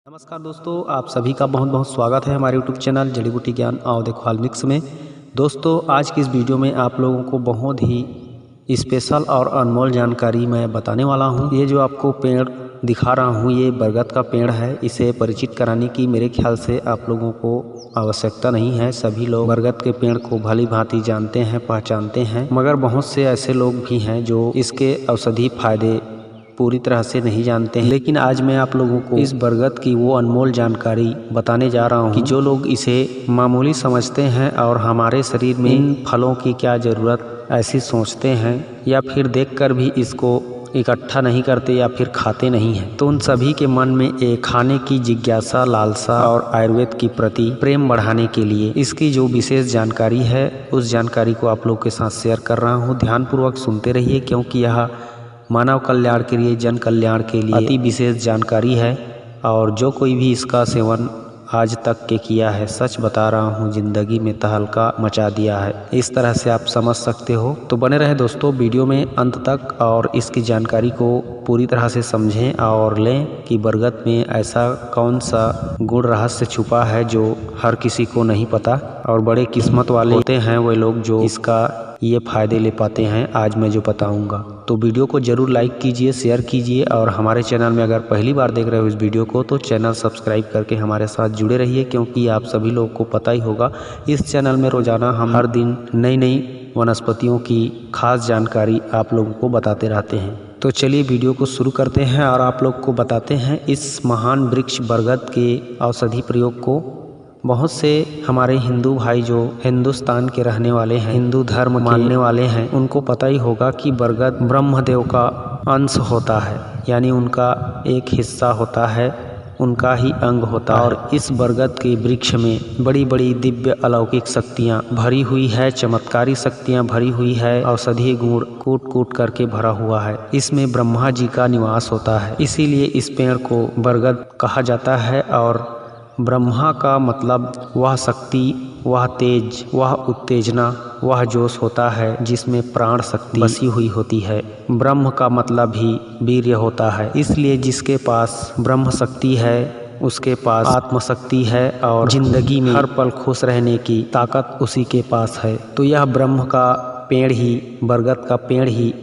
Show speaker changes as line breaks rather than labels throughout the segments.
नमस्कार दोस्तों, आप सभी का बहुत बहुत स्वागत है हमारे यूट्यूब चैनल जड़ी बूटी ज्ञान आओ देखो हाल मिक्स में। दोस्तों, आज की इस वीडियो में आप लोगों को बहुत ही स्पेशल और अनमोल जानकारी मैं बताने वाला हूं। ये जो आपको पेड़ दिखा रहा हूं, ये बरगद का पेड़ है। इसे परिचित कराने की मेरे ख्याल से आप लोगों को आवश्यकता नहीं है। सभी लोग बरगद के पेड़ को भली भांति जानते हैं, पहचानते हैं, मगर बहुत से ऐसे लोग भी हैं जो इसके औषधि फायदे पूरी तरह से नहीं जानते हैं। लेकिन आज मैं आप लोगों को इस बरगद की वो अनमोल जानकारी बताने जा रहा हूँ कि जो लोग इसे मामूली समझते हैं और हमारे शरीर में इन फलों की क्या ज़रूरत ऐसी सोचते हैं, या फिर देखकर भी इसको इकट्ठा नहीं करते या फिर खाते नहीं हैं, तो उन सभी के मन में एक खाने की जिज्ञासा, लालसा और आयुर्वेद की प्रति प्रेम बढ़ाने के लिए इसकी जो विशेष जानकारी है, उस जानकारी को आप लोग के साथ शेयर कर रहा हूँ। ध्यानपूर्वक सुनते रहिए, क्योंकि यह मानव कल्याण के लिए, जन कल्याण के लिए अति विशेष जानकारी है। और जो कोई भी इसका सेवन आज तक के किया है, सच बता रहा हूँ, जिंदगी में तहलका मचा दिया है। इस तरह से आप समझ सकते हो। तो बने रहे दोस्तों वीडियो में अंत तक और इसकी जानकारी को पूरी तरह से समझें और लें कि बरगद में ऐसा कौन सा गुण रहस्य छुपा है जो हर किसी को नहीं पता। और बड़े किस्मत वाले होते हैं वे लोग जो इसका ये फायदे ले पाते हैं, आज मैं जो बताऊंगा। तो वीडियो को जरूर लाइक कीजिए, शेयर कीजिए, और हमारे चैनल में अगर पहली बार देख रहे हो इस वीडियो को, तो चैनल सब्सक्राइब करके हमारे साथ जुड़े रहिए, क्योंकि आप सभी लोगों को पता ही होगा इस चैनल में रोजाना हम हर दिन नई नई वनस्पतियों की खास जानकारी आप लोगों को बताते रहते हैं। तो चलिए वीडियो को शुरू करते हैं और आप लोग को बताते हैं इस महान वृक्ष बरगद के औषधि प्रयोग को। बहुत से हमारे हिंदू भाई जो हिंदुस्तान के रहने वाले हैं, हिंदू धर्म मानने वाले हैं, उनको पता ही होगा कि बरगद ब्रह्मदेव का अंश होता है, यानी उनका एक हिस्सा होता है, उनका ही अंग होता है। और इस बरगद के वृक्ष में बड़ी बड़ी दिव्य अलौकिक शक्तियाँ भरी हुई है, चमत्कारी शक्तियाँ भरी हुई है, औषधीय गुण कूट कूट करके भरा हुआ है। इसमें ब्रह्मा जी का निवास होता है, इसीलिए इस पेड़ को बरगद कहा जाता है। और ब्रह्मा का मतलब वह शक्ति, वह तेज, वह उत्तेजना, वह जोश होता है जिसमें प्राण शक्ति बसी हुई होती है। ब्रह्म का मतलब ही वीर्य होता है, इसलिए जिसके पास ब्रह्म शक्ति है उसके पास आत्मशक्ति है, और जिंदगी में हर पल खुश रहने की ताकत उसी के पास है। तो यह ब्रह्म का पेड़ ही, बरगद का पेड़ ही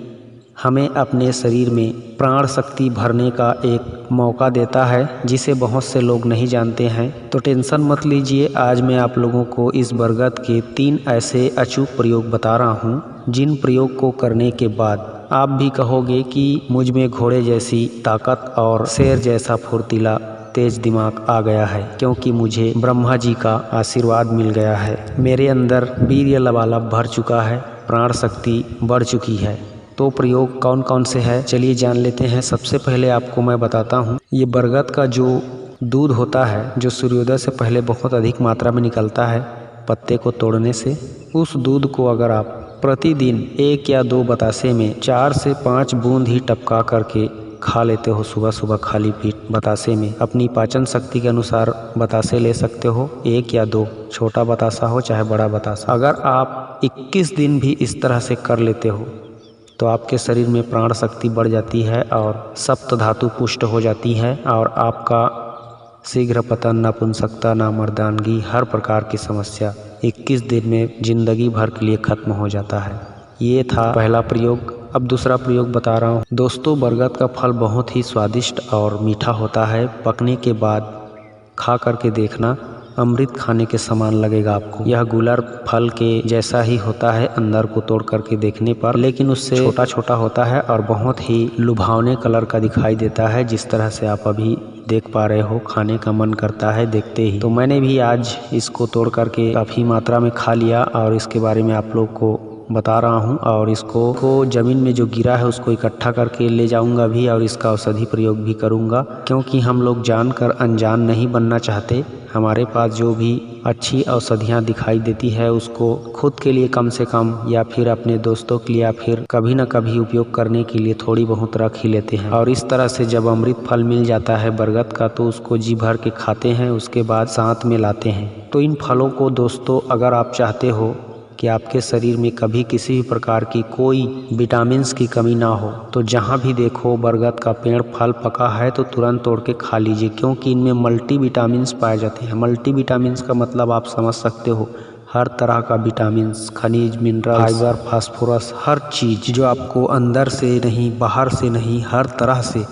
हमें अपने शरीर में प्राण शक्ति भरने का एक मौका देता है, जिसे बहुत से लोग नहीं जानते हैं। तो टेंशन मत लीजिए, आज मैं आप लोगों को इस बरगद के 3 ऐसे अचूक प्रयोग बता रहा हूँ, जिन प्रयोग को करने के बाद आप भी कहोगे कि मुझ में घोड़े जैसी ताकत और शेर जैसा फुर्तीला तेज दिमाग आ गया है, क्योंकि मुझे ब्रह्मा जी का आशीर्वाद मिल गया है। मेरे अंदर वीर्य लबालब भर चुका है, प्राण शक्ति बढ़ चुकी है। तो प्रयोग कौन कौन से हैं, चलिए जान लेते हैं। सबसे पहले आपको मैं बताता हूँ, ये बरगद का जो दूध होता है, जो सूर्योदय से पहले बहुत अधिक मात्रा में निकलता है पत्ते को तोड़ने से, उस दूध को अगर आप प्रतिदिन 1 या 2 बतासे में 4 से 5 बूंद ही टपका करके खा लेते हो, सुबह सुबह खाली पेट बतासे में, अपनी पाचन शक्ति के अनुसार बतासे ले सकते हो, 1 या 2, छोटा बतासा हो चाहे बड़ा बतासा। अगर आप 21 दिन भी इस तरह से कर लेते हो तो आपके शरीर में प्राण शक्ति बढ़ जाती है और सप्त धातु पुष्ट हो जाती है, और आपका शीघ्र पतन, नपुंसकता, नामर्दानगी, हर प्रकार की समस्या 21 दिन में जिंदगी भर के लिए खत्म हो जाता है। ये था पहला प्रयोग। अब दूसरा प्रयोग बता रहा हूँ। दोस्तों, बरगद का फल बहुत ही स्वादिष्ट और मीठा होता है। पकने के बाद खा करके देखना, अमृत खाने के समान लगेगा आपको। यह गुलर फल के जैसा ही होता है अंदर को तोड़ करके देखने पर, लेकिन उससे छोटा छोटा होता है और बहुत ही लुभावने कलर का दिखाई देता है, जिस तरह से आप अभी देख पा रहे हो। खाने का मन करता है देखते ही। तो मैंने भी आज इसको तोड़ करके काफ़ी मात्रा में खा लिया, और इसके बारे में आप लोग को बता रहा हूँ। और इसको ज़मीन में जो गिरा है उसको इकट्ठा करके ले जाऊँगा भी, और इसका औषधि प्रयोग भी करूँगा, क्योंकि हम लोग जानकर अनजान नहीं बनना चाहते। हमारे पास जो भी अच्छी औषधियाँ दिखाई देती है उसको खुद के लिए कम से कम, या फिर अपने दोस्तों के लिए, या फिर कभी न कभी उपयोग करने के लिए थोड़ी बहुत रख ही लेते हैं। और इस तरह से जब अमृत फल मिल जाता है बरगद का, तो उसको जी भर के खाते हैं, उसके बाद साथ में लाते हैं। तो इन फलों को दोस्तों अगर आप चाहते हो कि आपके शरीर में कभी किसी भी प्रकार की कोई विटामिन्स की कमी ना हो। तो जहाँ भी देखो बरगद का पेड़ फल पका है तो तुरंत तोड़ के खा लीजिए, क्योंकि इनमें मल्टी विटामिन्स पाए जाते हैं। मल्टी विटामिन्स का मतलब आप समझ सकते हो, हर तरह का विटामिन्स, खनिज, मिनरल, फाइबर, फास्फोरस, हर चीज़ जो आपको अंदर से नहीं बाहर से नहीं हर तरह से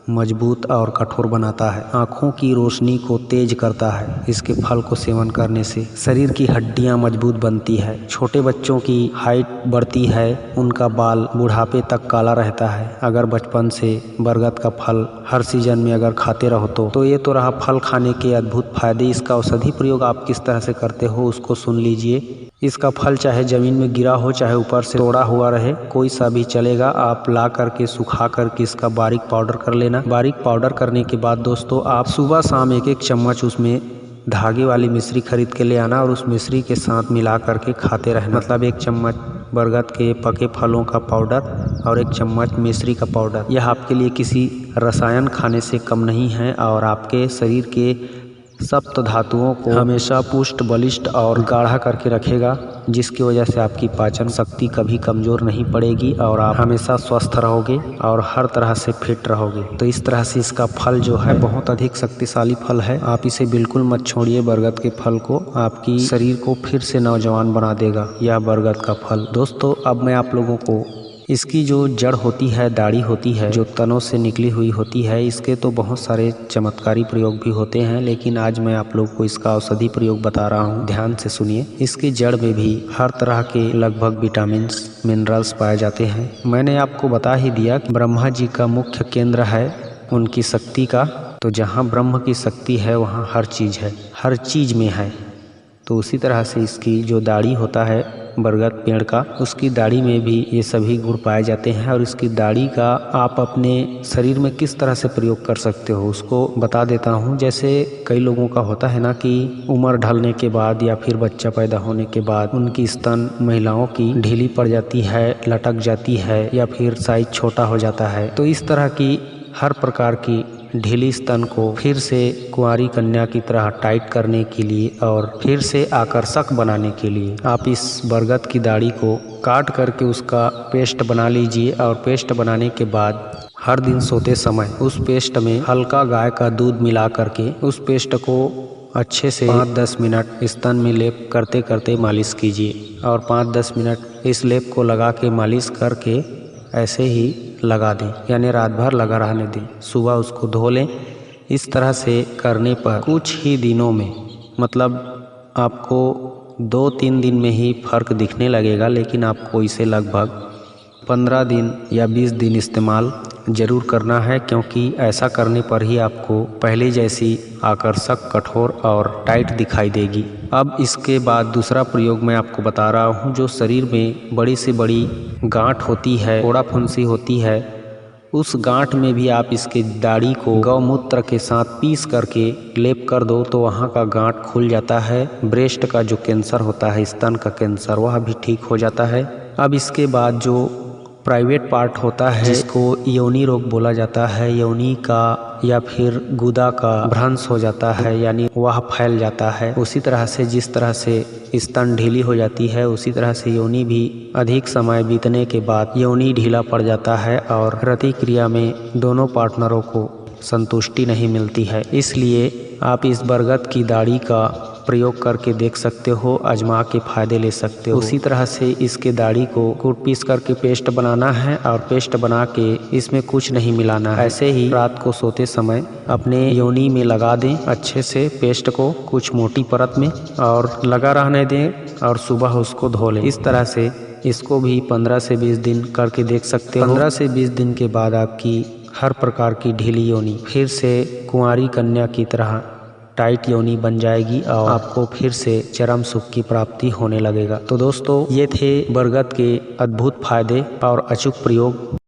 मजबूत और कठोर बनाता है। आँखों की रोशनी को तेज करता है इसके फल को सेवन करने से। शरीर की हड्डियाँ मजबूत बनती है, छोटे बच्चों की हाइट बढ़ती है, उनका बाल बुढ़ापे तक काला रहता है अगर बचपन से बरगद का फल हर सीजन में अगर खाते रहो तो ये तो रहा फल खाने के अद्भुत फायदे। इसका औषधि प्रयोग आप किस तरह से करते हो उसको सुन लीजिए। इसका फल चाहे ज़मीन में गिरा हो चाहे ऊपर से तोड़ा हुआ रहे, कोई सा भी चलेगा। आप ला करके सुखा करके इसका बारीक पाउडर कर लेना। बारीक पाउडर करने के बाद दोस्तों आप सुबह शाम एक एक चम्मच उसमें धागे वाली मिश्री खरीद के ले आना और उस मिश्री के साथ मिला करके खाते रहना। मतलब एक चम्मच बरगद के पके फलों का पाउडर और एक चम्मच मिश्री का पाउडर। यह आपके लिए किसी रसायन खाने से कम नहीं है और आपके शरीर के सप्त धातुओं को हमेशा पुष्ट, बलिष्ठ और गाढ़ा करके रखेगा, जिसकी वजह से आपकी पाचन शक्ति कभी कमज़ोर नहीं पड़ेगी और आप हमेशा स्वस्थ रहोगे और हर तरह से फिट रहोगे। तो इस तरह से इसका फल जो है बहुत अधिक शक्तिशाली फल है। आप इसे बिल्कुल मत छोड़िए। बरगद के फल को आपकी शरीर को फिर से नौजवान बना देगा यह बरगद का फल। दोस्तों अब मैं आप लोगों को इसकी जो जड़ होती है, दाढ़ी होती है, जो तनों से निकली हुई होती है, इसके तो बहुत सारे चमत्कारी प्रयोग भी होते हैं, लेकिन आज मैं आप लोग को इसका औषधि प्रयोग बता रहा हूँ। ध्यान से सुनिए। इसकी जड़ में भी हर तरह के लगभग विटामिन्स, मिनरल्स पाए जाते हैं। मैंने आपको बता ही दिया कि ब्रह्मा जी का मुख्य केंद्र है उनकी शक्ति का, तो जहाँ ब्रह्म की शक्ति है वहाँ हर चीज़ है, हर चीज़ में है। तो उसी तरह से इसकी जो दाढ़ी होता है बरगद पेड़ का, उसकी दाढ़ी में भी ये सभी गुण पाए जाते हैं। और इसकी दाढ़ी का आप अपने शरीर में किस तरह से प्रयोग कर सकते हो उसको बता देता हूँ। जैसे कई लोगों का होता है ना कि उम्र ढलने के बाद या फिर बच्चा पैदा होने के बाद उनकी स्तन महिलाओं की ढीली पड़ जाती है, लटक जाती है या फिर साइज छोटा हो जाता है। तो इस तरह की हर प्रकार की ढीली स्तन को फिर से कुंवारी कन्या की तरह टाइट करने के लिए और फिर से आकर्षक बनाने के लिए आप इस बरगद की दाढ़ी को काट करके उसका पेस्ट बना लीजिए। और पेस्ट बनाने के बाद हर दिन सोते समय उस पेस्ट में हल्का गाय का दूध मिला करके उस पेस्ट को अच्छे से 5-10 मिनट स्तन में लेप करते करते मालिश कीजिए। और 5-10 मिनट इस लेप को लगा के मालिश करके ऐसे ही लगा दें, यानी रात भर लगा रहने दें, सुबह उसको धो लें। इस तरह से करने पर कुछ ही दिनों में, मतलब आपको 2-3 दिन में ही फ़र्क दिखने लगेगा, लेकिन आपको इसे लगभग 15 दिन या 20 दिन इस्तेमाल ज़रूर करना है, क्योंकि ऐसा करने पर ही आपको पहले जैसी आकर्षक, कठोर और टाइट दिखाई देगी। अब इसके बाद दूसरा प्रयोग मैं आपको बता रहा हूँ। जो शरीर में बड़ी से बड़ी गांठ होती है, फोड़ा फुंसी होती है, उस गांठ में भी आप इसके दाढ़ी को गौमूत्र के साथ पीस करके लेप कर दो तो वहाँ का गांठ खुल जाता है। ब्रेस्ट का जो कैंसर होता है, स्तन का कैंसर, वह भी ठीक हो जाता है। अब इसके बाद जो प्राइवेट पार्ट होता है जिसको योनि रोग बोला जाता है, योनि का या फिर गुदा का भ्रंश हो जाता है, यानी वह फैल जाता है। उसी तरह से जिस तरह से स्तन ढीली हो जाती है उसी तरह से योनि भी अधिक समय बीतने के बाद योनि ढीला पड़ जाता है और रति क्रिया में दोनों पार्टनरों को संतुष्टि नहीं मिलती है। इसलिए आप इस बरगद की दाढ़ी का प्रयोग करके देख सकते हो, आजमा के फायदे ले सकते हो। उसी तरह से इसके दाढ़ी को कूट पीस करके पेस्ट बनाना है और पेस्ट बना के इसमें कुछ नहीं मिलाना है। ऐसे ही रात को सोते समय अपने योनि में लगा दें अच्छे से पेस्ट को कुछ मोटी परत में और लगा रहने दें और सुबह उसको धो लें। इस तरह से इसको भी 15 से 20 दिन करके देख सकते हो। 15 से 20 दिन के बाद आपकी हर प्रकार की ढीली योनि फिर से कुंवारी कन्या की तरह टाइट योनि बन जाएगी और आपको फिर से चरम सुख की प्राप्ति होने लगेगा। तो दोस्तों ये थे बरगद के अद्भुत फायदे और अचूक प्रयोग।